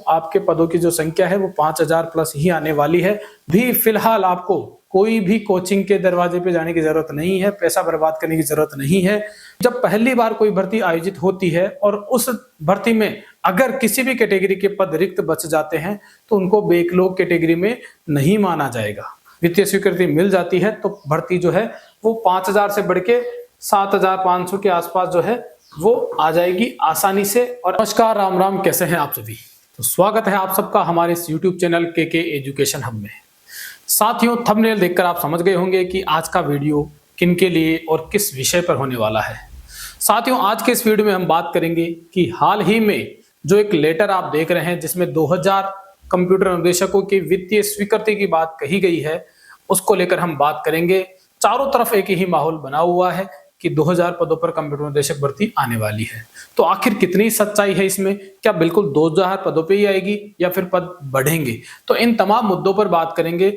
आपके पदों की जो संख्या है वो 5000 प्लस ही आने वाली है। भी फिलहाल आपको कोई भी कोचिंग के दरवाजे पे जाने की जरूरत नहीं है, पैसा बर्बाद करने की जरूरत नहीं है। जब पहली बार कोई भर्ती आयोजित होती है और उस भर्ती में अगर किसी भी कैटेगरी के पद रिक्त बच जाते हैं तो उनको बैकलॉग कैटेगरी में नहीं माना जाएगा। वित्तीय स्वीकृति मिल जाती है तो भर्ती जो है वो 5000 से बढ़ के 7500 के आसपास जो है वो आ जाएगी आसानी से। और नमस्कार, राम राम, कैसे हैं आप सभी। तो स्वागत है आप सबका हमारे इस YouTube चैनल के एजुकेशन हब में। साथियों, थंबनेल देखकर आप समझ गए होंगे कि आज का वीडियो किन के लिए और किस विषय पर होने वाला है। साथियों, आज के इस वीडियो में हम बात करेंगे कि हाल ही में जो एक लेटर आप देख रहे हैं जिसमें 2000 कंप्यूटर अनुदेशकों की वित्तीय स्वीकृति की बात कही गई है, उसको लेकर हम बात करेंगे। चारों तरफ एक ही माहौल बना हुआ है कि 2000 पदों पर कंप्यूटर अनुदेशक भर्ती आने वाली है। तो आखिर कितनी सच्चाई है इसमें, क्या बिल्कुल 2000 पदों पे ही आएगी या फिर पद बढ़ेंगे? तो इन तमाम मुद्दों पर बात करेंगे।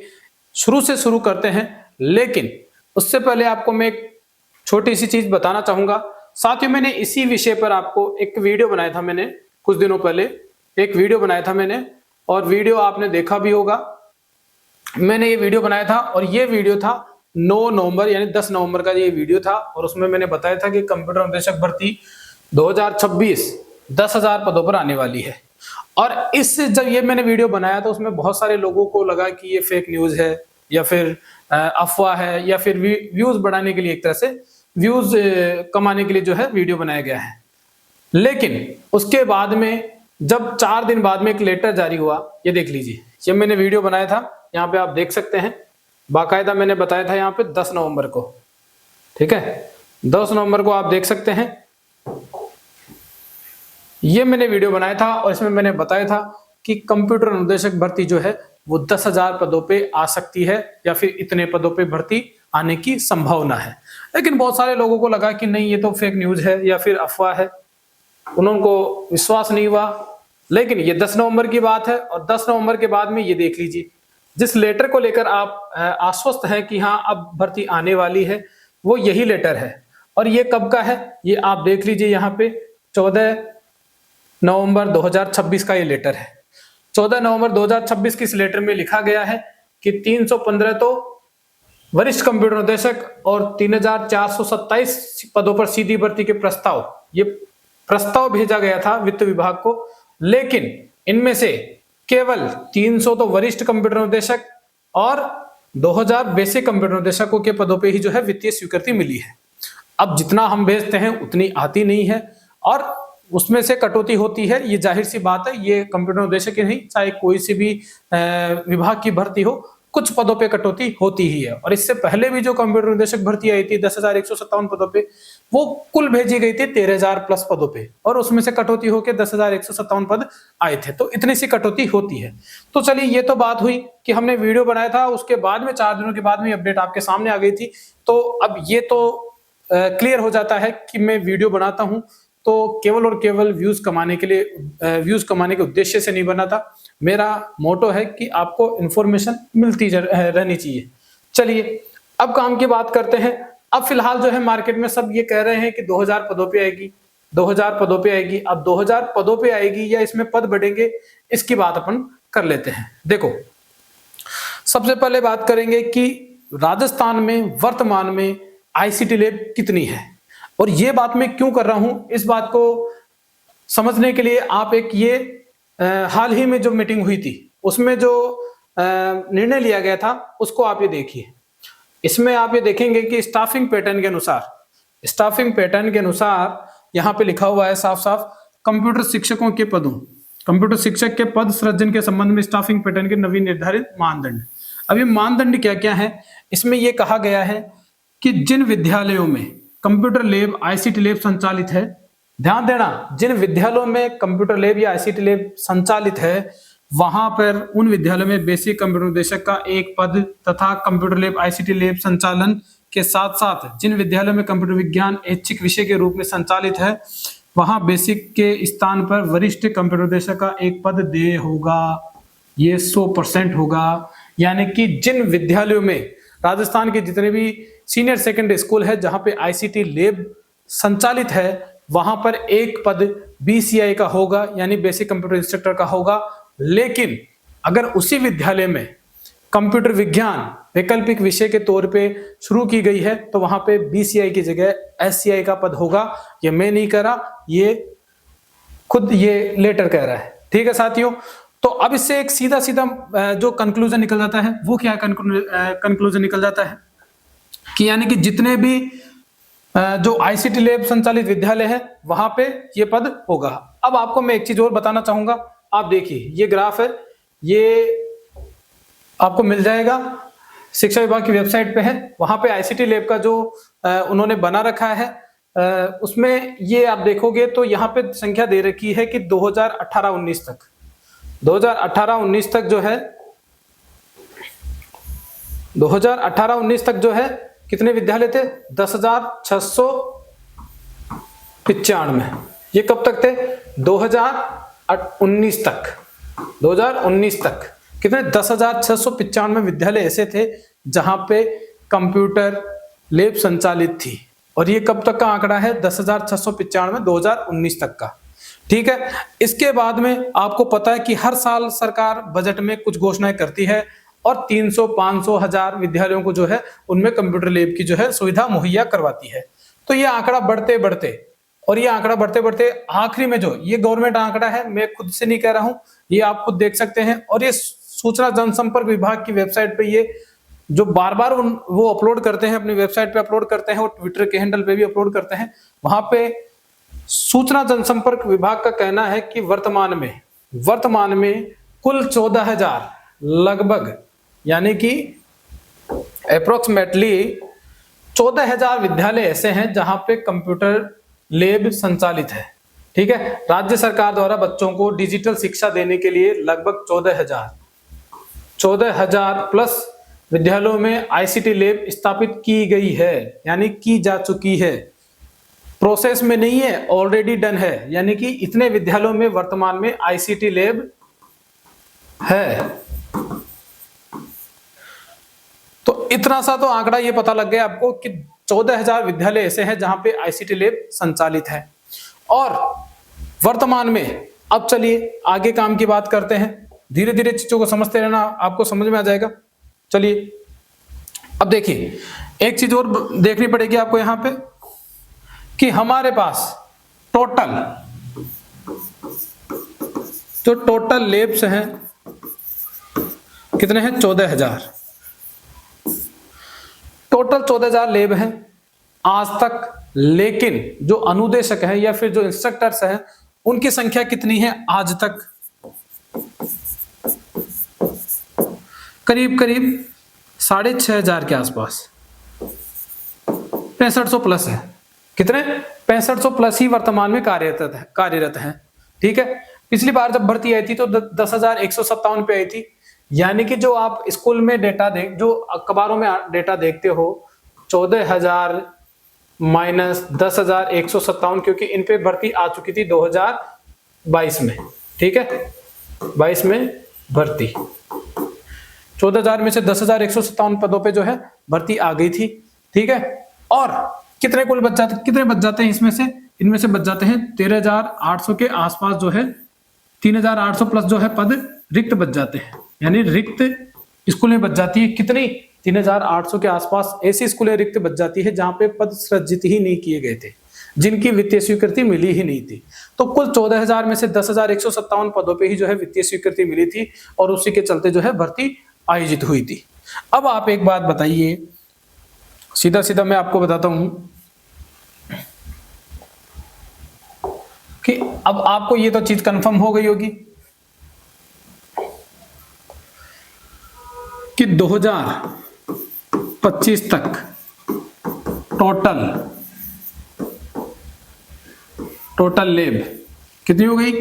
शुरू से शुरू करते हैं, लेकिन उससे पहले आपको मैं एक छोटी सी चीज बताना चाहूंगा। साथियों, मैंने इसी विषय पर आपको एक वीडियो बनाया था। मैंने कुछ दिनों पहले एक वीडियो बनाया था और वीडियो आपने देखा भी होगा। मैंने ये वीडियो बनाया था और ये वीडियो था 9 नवंबर यानी 10 नवंबर का ये वीडियो था और उसमें मैंने बताया था कि कंप्यूटर अनुदेशक भर्ती 2026 10,000 पदों पर आने वाली है। और जब ये मैंने वीडियो बनाया तो उसमें बहुत सारे लोगों को लगा कि ये फेक न्यूज है या फिर अफवाह है या फिर व्यूज बढ़ाने के लिए, एक तरह से व्यूज कमाने के लिए जो है वीडियो बनाया गया है। लेकिन उसके बाद में जब 4 दिन बाद में एक लेटर जारी हुआ, ये देख लीजिए, ये मैंने वीडियो बनाया था, यहाँ पे आप देख सकते हैं। बाकायदा मैंने बताया था यहाँ पे 10 नवंबर को, ठीक है, 10 नवंबर को आप देख सकते हैं। ये मैंने वीडियो बनाया था और इसमें मैंने बताया था कि कंप्यूटर अनुदेशक भर्ती जो है वो 10,000 पदों पे आ सकती है या फिर इतने पदों पे भर्ती आने की संभावना है। लेकिन बहुत सारे लोगों को लगा कि नहीं, ये तो फेक न्यूज है या फिर अफवाह है, उनको विश्वास नहीं हुआ। लेकिन ये 10 नवंबर की बात है और 10 नवंबर के बाद में ये देख लीजिए, जिस लेटर को लेकर आप आश्वस्त हैं कि हाँ अब भर्ती आने वाली है, वो यही लेटर है। और ये कब का है, ये आप देख लीजिए, यहाँ पे 14 नवंबर 2026 का ये लेटर है। 14 नवंबर 2026 की इस लेटर में लिखा गया है कि 315 तो वरिष्ठ कंप्यूटर अनुदेशक और 3427 पदों पर सीधी भर्ती के प्रस्ताव, ये प्रस्ताव भेजा गया था वित्त विभाग को। लेकिन इनमें से केवल 300 तो वरिष्ठ कंप्यूटर अनुदेशक और 2000 बेसिक कंप्यूटर अनुदेशकों के पदों पे ही जो है वित्तीय स्वीकृति मिली है। अब जितना हम भेजते हैं उतनी आती नहीं है और उसमें से कटौती होती है, ये जाहिर सी बात है। ये कंप्यूटर अनुदेशक ही नहीं, चाहे कोई सी भी विभाग की भर्ती हो, कुछ पदों पे कटौती होती ही है। और इससे पहले भी जो कंप्यूटर अनुदेशक भर्ती आई थी 10,157 पदों पे, वो कुल भेजी गई थी 13,000 प्लस पदों पे और उसमें से कटौती होकर 10,157 पद आए थे। तो इतनी सी कटौती होती है। तो चलिए, ये तो बात हुई कि हमने वीडियो बनाया था, उसके बाद में 4 दिनों के बाद में अपडेट आपके सामने आ गई थी। तो अब ये तो क्लियर हो जाता है कि मैं वीडियो बनाता हूं तो केवल और केवल व्यूज कमाने के लिए, व्यूज कमाने के उद्देश्य से नहीं बना था। मेरा मोटो है कि आपको इंफॉर्मेशन मिलती रहनी चाहिए। चलिए, अब काम की बात करते हैं। अब फिलहाल जो है मार्केट में सब ये कह रहे हैं कि 2000 पदों पे आएगी, 2000 पदों पे आएगी। अब 2000 पदों पे आएगी या इसमें पद बढ़ेंगे, इसकी बात अपन कर लेते हैं। देखो, सबसे पहले बात करेंगे कि राजस्थान में वर्तमान में आईसीटी लैब कितनी है। और ये बात मैं क्यों कर रहा हूं, इस बात को समझने के लिए आप एक ये हाल ही में जो मीटिंग हुई थी उसमें जो निर्णय लिया गया था उसको आप ये देखिए। इसमें आप ये देखेंगे कि स्टाफिंग पैटर्न के अनुसार यहाँ पे लिखा हुआ है साफ साफ, कंप्यूटर शिक्षकों के पदों, कंप्यूटर शिक्षक के पद सृजन के संबंध में स्टाफिंग पैटर्न के नवीन निर्धारित मानदंड। अब ये मानदंड क्या क्या है, इसमें यह कहा गया है कि जिन विद्यालयों में कंप्यूटर लैब आईसीटी लैब संचालित है, ध्यान देना, जिन विद्यालयों में कंप्यूटर लैब या आईसीटी लैब संचालित है वहां पर उन विद्यालयों में बेसिक कंप्यूटर अनुदेशक का एक पद तथा कंप्यूटर लैब आईसीटी लैब संचालन के साथ साथ जिन विद्यालयों में कंप्यूटर विज्ञान ऐच्छिक विषय के रूप में संचालित है वहां बेसिक के स्थान पर वरिष्ठ कंप्यूटर अनुदेशक का एक पद देय होगा। ये 100% होगा। यानी कि जिन विद्यालयों में, राजस्थान के जितने भी सीनियर सेकेंडरी स्कूल है जहां पे आईसीटी लैब संचालित है, वहां पर एक पद BCI का होगा, यानी बेसिक कंप्यूटर इंस्ट्रक्टर का होगा। लेकिन अगर उसी विद्यालय में कंप्यूटर विज्ञान वैकल्पिक विषय के तौर पे शुरू की गई है तो वहां पे BCI की जगह SCI का पद होगा। ये मैं नहीं कह रहा, ये खुद ये लेटर कह रहा है। ठीक है साथियों, तो अब इससे एक सीधा सीधा जो कंक्लूजन निकल जाता है वो क्या कंक्लूजन निकल जाता है कि यानी कि जितने भी जो ICT लैब संचालित विद्यालय है वहां पे ये पद होगा। अब आपको मैं एक चीज और बताना चाहूंगा, आप देखिए ये ग्राफ है, ये आपको मिल जाएगा, शिक्षा विभाग की वेबसाइट पे है। वहां पे ICT लैब का जो उन्होंने बना रखा है उसमें ये आप देखोगे तो यहाँ पे संख्या दे रखी है कि 2018-19 तक 2018-19 तक जो है 2018-19 तक जो है कितने विद्यालय थे? 10,695। ये कब तक थे? 2019 तक 2019 तक कितने? 10,695 विद्यालय ऐसे थे जहां पे कंप्यूटर लैब संचालित थी। और ये कब तक का आंकड़ा है? 10,695 2019 तक का। ठीक है, इसके बाद में आपको पता है कि हर साल सरकार बजट में कुछ घोषणाएं करती है और 300, 500, 1000 विद्यालयों को जो है उनमें कंप्यूटर लैब की जो है सुविधा मुहैया करवाती है। तो ये आंकड़ा बढ़ते बढ़ते आखिरी में जो ये गवर्नमेंट आंकड़ा है, मैं खुद से नहीं कह रहा हूं, ये आप खुद देख सकते हैं। और ये सूचना जनसंपर्क विभाग की वेबसाइट पे ये जो बार बार वो अपलोड करते हैं, अपनी वेबसाइट पे अपलोड करते हैं और ट्विटर के हैंडल पे भी अपलोड करते हैं। वहां पे सूचना जनसंपर्क विभाग का कहना है कि वर्तमान में कुल 14,000 लगभग, यानी कि अप्रोक्सीमेटली 14,000 विद्यालय ऐसे हैं जहां पे कंप्यूटर लैब संचालित है। ठीक है, राज्य सरकार द्वारा बच्चों को डिजिटल शिक्षा देने के लिए लगभग 14,000 प्लस विद्यालयों में ICT लैब स्थापित की गई है, यानी की जा चुकी है, प्रोसेस में नहीं है, ऑलरेडी डन है। यानी कि इतने विद्यालयों में वर्तमान में ICT लैब है। तो इतना सा तो आंकड़ा ये पता लग गया आपको कि 14,000 विद्यालय ऐसे हैं जहां पे ICT लैब संचालित है। और वर्तमान में अब चलिए आगे काम की बात करते हैं, धीरे धीरे चीजों को समझते रहना, आपको समझ में आ जाएगा। चलिए अब देखिए, एक चीज और देखनी पड़ेगी आपको यहां पे कि हमारे पास टोटल लैब्स हैं कितने हैं? 14,000 टोटल 14,000 लैब हैं आज तक। लेकिन जो अनुदेशक हैं या फिर जो इंस्ट्रक्टर्स हैं उनकी संख्या कितनी है आज तक? करीब 6,500 के आसपास, 6500 प्लस है। कितने? 6500 प्लस ही वर्तमान में कार्यरत हैं। ठीक है, पिछली बार जब भर्ती आई थी तो 10,157 पे आई थी। यानी कि जो आप स्कूल में जो अखबारों में डेटा देखते हो 14,000 माइनस 10,157, क्योंकि इन पे भर्ती आ चुकी थी 2022 में। ठीक है, 22 में भर्ती 14,000 में से 10,157 पदों पे जो है भर्ती आ गई थी। ठीक है, और कितने बच जाते हैं इनमें से बच जाते हैं 13,800 के आसपास जो है, 3,800 प्लस जो है पद रिक्त बच जाते हैं। यानी रिक्त स्कूलें बच जाती है कितनी? 3,800 के आसपास ऐसी स्कूलें रिक्त बच जाती है जहां पे पद सृजित ही नहीं किए गए थे, जिनकी वित्तीय स्वीकृति मिली ही नहीं थी। तो कुल 14,000 में से 10,157 पदों पे ही जो है वित्तीय स्वीकृति मिली थी और उसी के चलते जो है भर्ती आयोजित हुई थी। अब आप एक बात बताइए, सीधा सीधा मैं आपको बताता हूं कि अब आपको ये तो चीज कंफर्म हो गई होगी कि 2025 तक टोटल लैब कितनी हो गई?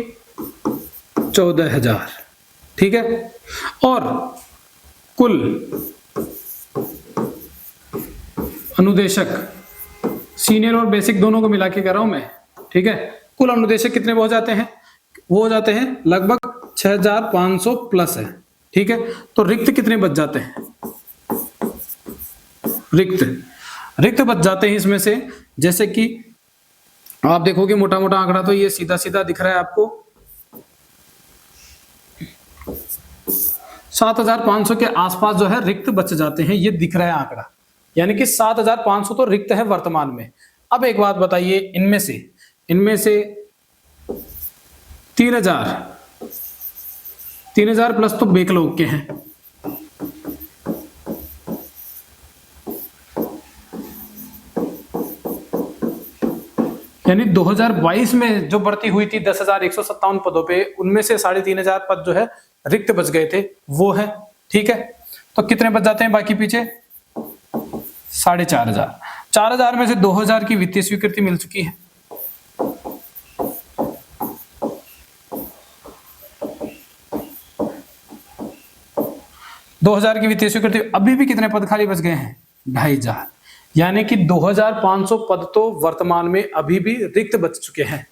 14,000। ठीक है, और कुल अनुदेशक, सीनियर और बेसिक दोनों को मिला के कर रहा हूं मैं। ठीक है, कुल अनुदेशक कितने हो जाते हैं? वो हो जाते हैं लगभग 6,500 प्लस है। ठीक है, तो रिक्त कितने बच जाते हैं? रिक्त बच जाते हैं इसमें से, जैसे कि आप देखोगे मोटा मोटा आंकड़ा तो ये सीधा सीधा दिख रहा है आपको 7,500 के आसपास जो है रिक्त बच जाते हैं, ये दिख रहा है आंकड़ा, यानी कि 7,500 तो रिक्त है वर्तमान में। अब एक बात बताइए, इनमें से 3,000 प्लस तो बैकलॉग के हैं, यानी 2022 में जो भर्ती हुई थी 10,157 पदों पे, उनमें से 3,500 पद जो है रिक्त बच गए थे, वो है। ठीक है, तो कितने बच जाते हैं बाकी पीछे? 4,500। 4,000 में से 2,000 की वित्तीय स्वीकृति मिल चुकी है। दो हजार की वित्तीय स्वीकृति, अभी भी कितने पद खाली बच गए हैं? 2,500, यानी कि 2,500 पद तो वर्तमान में अभी भी रिक्त बच चुके हैं।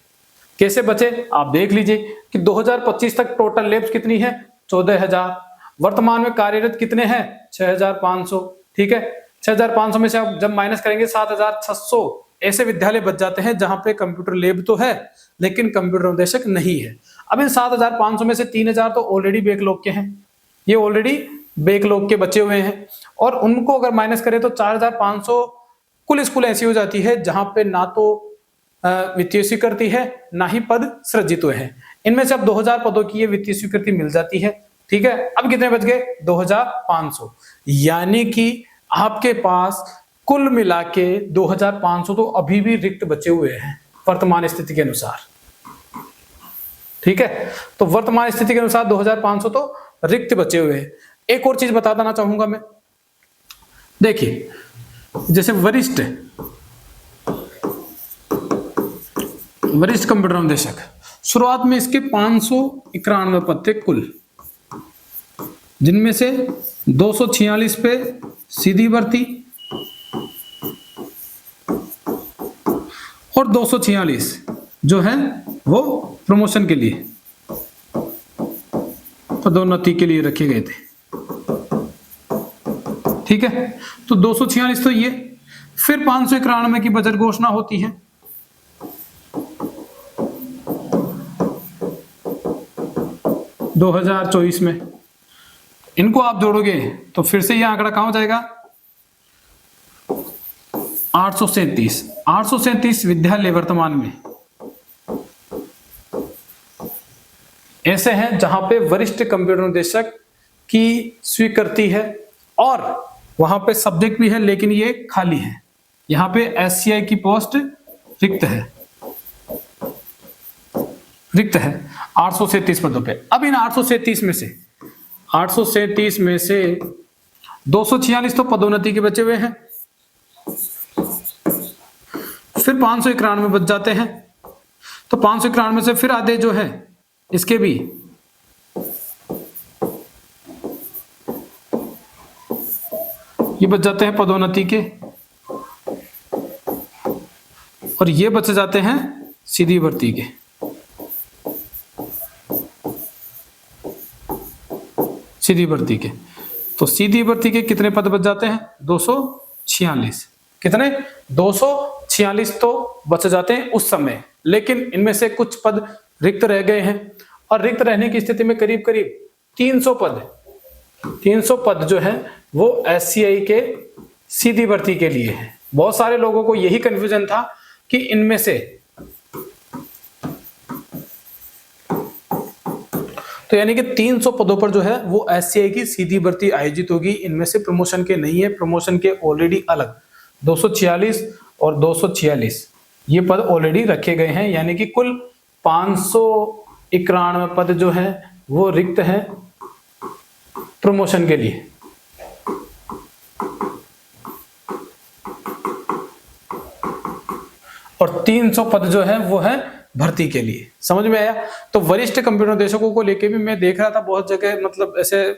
कैसे बचे आप देख लीजिए कि 2025 तक टोटल लेब्स कितनी है? 14,000। वर्तमान में कार्यरत कितने हैं? 6,500। ठीक है, 6,500 में से आप जब माइनस करेंगे 7,600 ऐसे विद्यालय बच जाते हैं जहां पे कंप्यूटर लैब तो है लेकिन कंप्यूटर अनुदेशक नहीं है। अब इन 7,500 में से 3,000 तो ऑलरेडी बैकलॉग के हैं, ये ऑलरेडी बैकलॉग के बचे हुए हैं, और उनको अगर माइनस करें तो 4,500 कुल स्कूल ऐसी हो जाती है जहां पे ना तो वित्तीय स्वीकृति है ना ही पद सृजित हुए हैं। इनमें से अब 2,000 पदों की ये वित्तीय स्वीकृति मिल जाती है। ठीक है, अब कितने बच गए? 2,500, यानी कि आपके पास कुल मिला के 2,500 तो अभी भी रिक्त बचे हुए हैं वर्तमान स्थिति के अनुसार। ठीक है, तो वर्तमान स्थिति के अनुसार 2,500 तो रिक्त बचे हुए हैं। एक और चीज बता देना चाहूंगा मैं, देखिए जैसे वरिष्ठ कंप्यूटर अनुदेशक, शुरुआत में इसके 591 पद थे कुल, जिनमें से 246 पे सीधी भर्ती और 246 जो है वो प्रमोशन के लिए, पदोन्नति के लिए रखे गए थे। ठीक है, तो 246 तो ये, फिर 591 की बजट घोषणा होती है। दो 2024 में इनको आप जोड़ोगे तो फिर से यह आंकड़ा कहां हो जाएगा? 837 विद्यालय वर्तमान में ऐसे हैं जहां पे वरिष्ठ कंप्यूटर अनुदेशक की स्वीकृति है और वहां पे सब्जेक्ट भी है, लेकिन ये खाली है। यहां पे एससीआई की पोस्ट रिक्त है 837 पदों पे। अब इन 837 में से 246 तो पदोन्नति के बचे हुए हैं, फिर 591 बच जाते हैं, तो 591 से फिर आधे जो है इसके भी ये बच जाते हैं पदोन्नति के, और ये बच जाते हैं सीधी भर्ती के। तो सीधी भर्ती के कितने पद बच जाते हैं? 246। कितने? 246 तो बच जाते हैं उस समय, लेकिन इनमें से कुछ पद रिक्त रह गए हैं, और रिक्त रहने की स्थिति में करीब 300 पद जो है वो एससीआई के सीधी भर्ती के लिए है। बहुत सारे लोगों को यही कंफ्यूजन था कि इनमें से तो यानी कि 300 पदों पर जो है वो एससीआई की सीधी भर्ती आयोजित होगी, इनमें से प्रमोशन के नहीं है। प्रमोशन के ऑलरेडी अलग 246 और 246 ये पद ऑलरेडी रखे गए हैं, यानी कि कुल 591 पद जो है वो रिक्त है प्रमोशन के लिए। और 300 पद जो है वो है भर्ती के लिए। समझ में आया? तो वरिष्ठ कंप्यूटर अनुदेशकों को लेके भी मैं देख रहा था बहुत जगह, मतलब ऐसे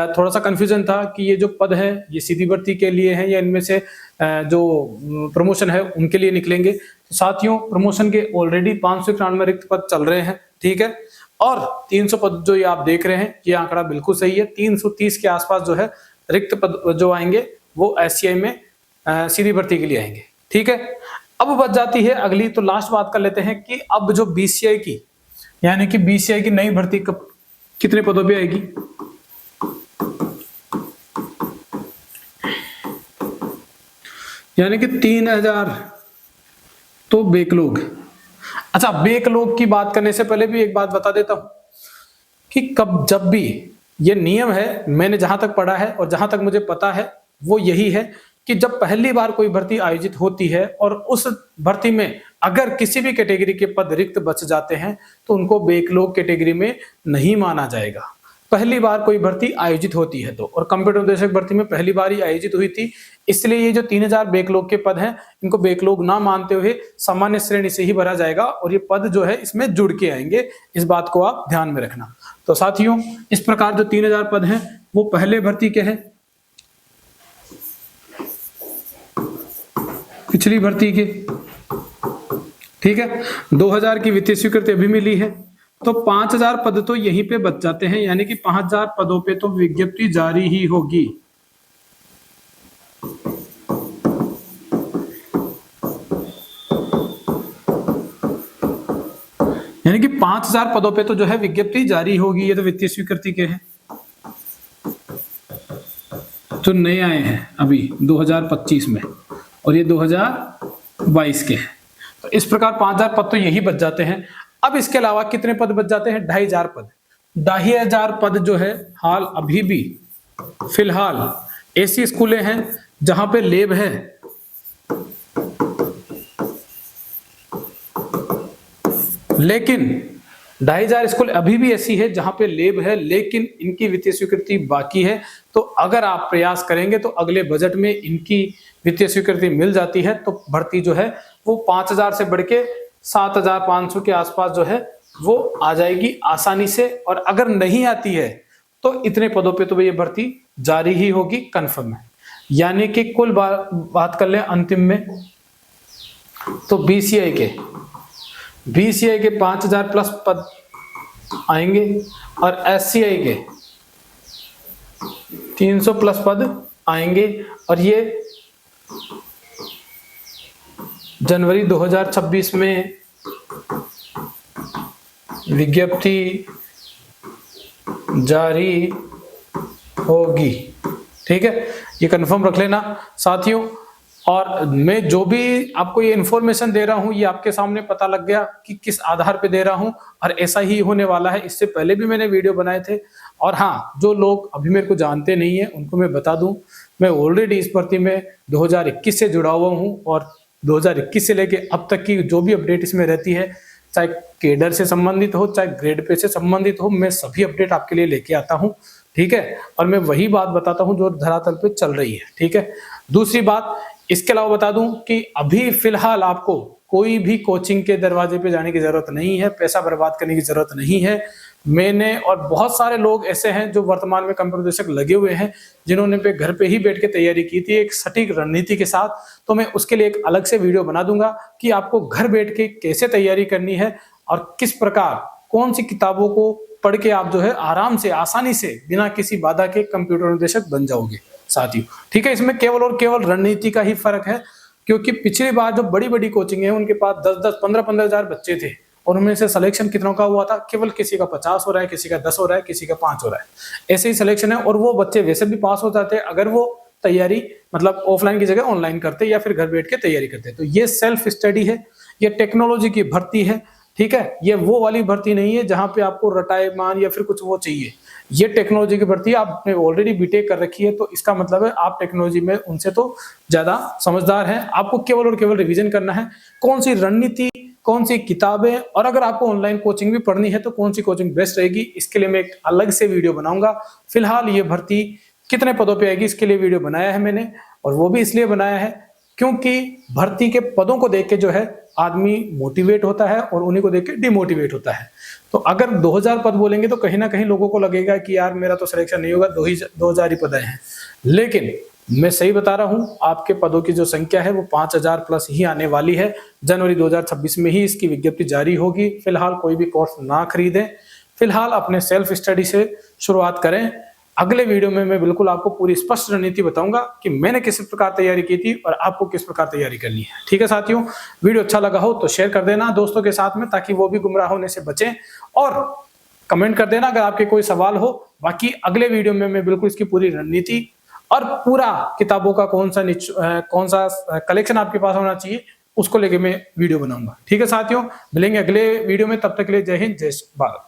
थोड़ा सा कंफ्यूजन था कि ये जो पद है ये सीधी भर्ती के लिए है या इनमें से जो प्रमोशन है उनके लिए निकलेंगे। तो साथियों, प्रमोशन के ऑलरेडी 591 रिक्त पद चल रहे हैं। ठीक है, और 300 पद जो ये आप देख रहे हैं ये आंकड़ा बिल्कुल सही है। 330 के आसपास जो है रिक्त पद जो आएंगे वो एससीआई में सीधी भर्ती के लिए आएंगे। ठीक है, अब बच जाती है अगली, तो लास्ट बात कर लेते हैं कि अब जो बीसीआई की, यानी कि बीसीआई की नई भर्ती कब कितने पदों पे आएगी। यानी कि 3000 तो बैकलॉग। अच्छा, बैकलॉग की बात करने से पहले भी एक बात बता देता हूं कि कब जब भी ये नियम है, मैंने जहां तक पढ़ा है और जहां तक मुझे पता है वो यही है कि जब पहली बार कोई भर्ती आयोजित होती है और उस भर्ती में अगर किसी भी कैटेगरी के पद रिक्त बच जाते हैं तो उनको बैकलॉग कैटेगरी में नहीं माना जाएगा। पहली बार कोई भर्ती आयोजित होती है तो, और कंप्यूटर अनुदेशक भर्ती में पहली बार ही आयोजित हुई थी, इसलिए ये जो 3000 बैकलॉग के पद हैं इनको बैकलॉग ना मानते हुए सामान्य श्रेणी से ही भरा जाएगा और ये पद जो है इसमें जुड़ के आएंगे। इस बात को आप ध्यान में रखना। तो साथियों, इस प्रकार जो 3000 पद हैं वो पहले भर्ती के हैं, पिछली भर्ती के, ठीक है। 2000 की वित्तीय स्वीकृति अभी मिली है, तो 5000 पद तो यहीं पे बच जाते हैं, यानी कि 5000 पदों पे तो विज्ञप्ति जारी ही होगी। यानी कि 5000 पदों पे तो जो है विज्ञप्ति जारी होगी। ये तो वित्तीय स्वीकृति के हैं जो नए आए हैं अभी 2025 में, और ये 2022 के हैं। तो इस प्रकार 5000 पद तो यही बच जाते हैं। अब इसके अलावा कितने पद बच जाते हैं? 2500 पद। 2500 पद जो है हाल अभी भी फिलहाल ऐसी स्कूलें हैं जहां पे लैब है, लेकिन 2500 स्कूल अभी भी ऐसी है जहां पे लैब है, लेकिन इनकी वित्तीय स्वीकृति बाकी है। तो अगर आप प्रयास करेंगे तो अगले बजट में इनकी वित्तीय स्वीकृति मिल जाती है, तो भर्ती जो है वो 5000 से बढ़ के 7500 के आसपास जो है वो आ जाएगी आसानी से। और अगर नहीं आती है तो इतने पदों पे तो ये भर्ती जारी ही होगी, कंफर्म है। यानी कि कुल बात कर लें अंतिम में, तो बीसीआई के 5000 प्लस पद आएंगे और एससीआई के 300 प्लस पद आएंगे, और ये जनवरी 2026 में विज्ञप्ति जारी होगी। ठीक है, ये कंफर्म रख लेना साथियों। और मैं जो भी आपको ये इन्फॉर्मेशन दे रहा हूं ये आपके सामने पता लग गया कि किस आधार पे दे रहा हूं, और ऐसा ही होने वाला है। इससे पहले भी मैंने वीडियो बनाए थे। और हाँ, जो लोग अभी मेरे को जानते नहीं है उनको मैं बता दूं, मैं ऑलरेडी इस भर्ती में 2021 से जुड़ा हुआ हूं, और 2021 से लेके अब तक की जो भी अपडेट इसमें रहती है, चाहे केडर से संबंधित हो चाहे ग्रेड पे से संबंधित हो, मैं सभी अपडेट आपके लिए लेके आता हूँ। ठीक है, और मैं वही बात बताता हूँ जो धरातल पे चल रही है। ठीक है, दूसरी बात इसके अलावा बता दूं कि अभी फिलहाल आपको कोई भी कोचिंग के दरवाजे पे जाने की जरूरत नहीं है, पैसा बर्बाद करने की जरूरत नहीं है। मैंने और बहुत सारे लोग ऐसे हैं जो वर्तमान में कंप्यूटर अनुदेशक लगे हुए हैं, जिन्होंने पे घर पे ही बैठ के तैयारी की थी एक सटीक रणनीति के साथ। तो मैं उसके लिए एक अलग से वीडियो बना दूंगा कि आपको घर बैठ के कैसे तैयारी करनी है और किस प्रकार कौन सी किताबों को पढ़ के आप जो है आराम से आसानी से बिना किसी बाधा के कंप्यूटर अनुदेशक बन जाओगे साथियों। ठीक है, इसमें केवल और केवल रणनीति का ही फर्क है, क्योंकि पिछली बार जो बड़ी बड़ी कोचिंग है उनके पास 10-10, 15-15 हजार बच्चे थे, और उनमें से सिलेक्शन कितनों का हुआ था? केवल किसी का 50 हो रहा है, किसी का 10 हो रहा है, किसी का 5 हो रहा है। ऐसे ही सिलेक्शन है, और वो बच्चे वैसे भी पास हो जाते अगर वो तैयारी मतलब ऑफलाइन की जगह ऑनलाइन करते या फिर घर बैठ के तैयारी करते। तो ये सेल्फ स्टडी है, ये टेक्नोलॉजी की भर्ती है। ठीक है, ये वो वाली भर्ती नहीं है जहां पे आपको रटाए मान या फिर कुछ वो चाहिए। ये टेक्नोलॉजी की भर्ती है, आपने ऑलरेडी बीटेक कर रखी है, तो इसका मतलब है आप टेक्नोलॉजी में उनसे तो ज्यादा समझदार हैं। आपको केवल और केवल रिवीजन करना है, कौन सी रणनीति, कौन सी किताबें, और अगर आपको ऑनलाइन कोचिंग भी पढ़नी है तो कौन सी कोचिंग बेस्ट रहेगी, इसके लिए मैं एक अलग से वीडियो बनाऊंगा। फिलहाल ये भर्ती कितने पदों पे आएगी इसके लिए वीडियो बनाया है मैंने, और वो भी इसलिए बनाया है क्योंकि भर्ती के पदों को देख के जो है आदमी मोटिवेट होता है और उन्हीं को देख के डिमोटिवेट होता है। तो अगर 2000 पद बोलेंगे तो कहीं ना कहीं लोगों को लगेगा कि यार मेरा तो सिलेक्शन नहीं होगा, 2000 ही पद हैं। लेकिन मैं सही बता रहा हूं, आपके पदों की जो संख्या है वो 5000 प्लस ही आने वाली है। जनवरी 2026 में ही इसकी विज्ञप्ति जारी होगी। फिलहाल कोई भी कोर्स ना खरीदें, फिलहाल अपने सेल्फ स्टडी से शुरुआत करें। अगले वीडियो में मैं बिल्कुल आपको पूरी स्पष्ट रणनीति बताऊंगा कि मैंने किस प्रकार तैयारी की थी और आपको किस प्रकार तैयारी करनी है। ठीक है साथियों, वीडियो अच्छा लगा हो तो शेयर कर देना दोस्तों के साथ में, ताकि वो भी गुमराह होने से बचें, और कमेंट कर देना अगर आपके कोई सवाल हो। बाकी अगले वीडियो में मैं बिल्कुल इसकी पूरी रणनीति और पूरा किताबों का कौन सा कलेक्शन आपके पास होना चाहिए उसको लेके मैं वीडियो बनाऊंगा। ठीक है साथियों, मिलेंगे अगले वीडियो में, तब तक के लिए जय हिंद, जय भारत।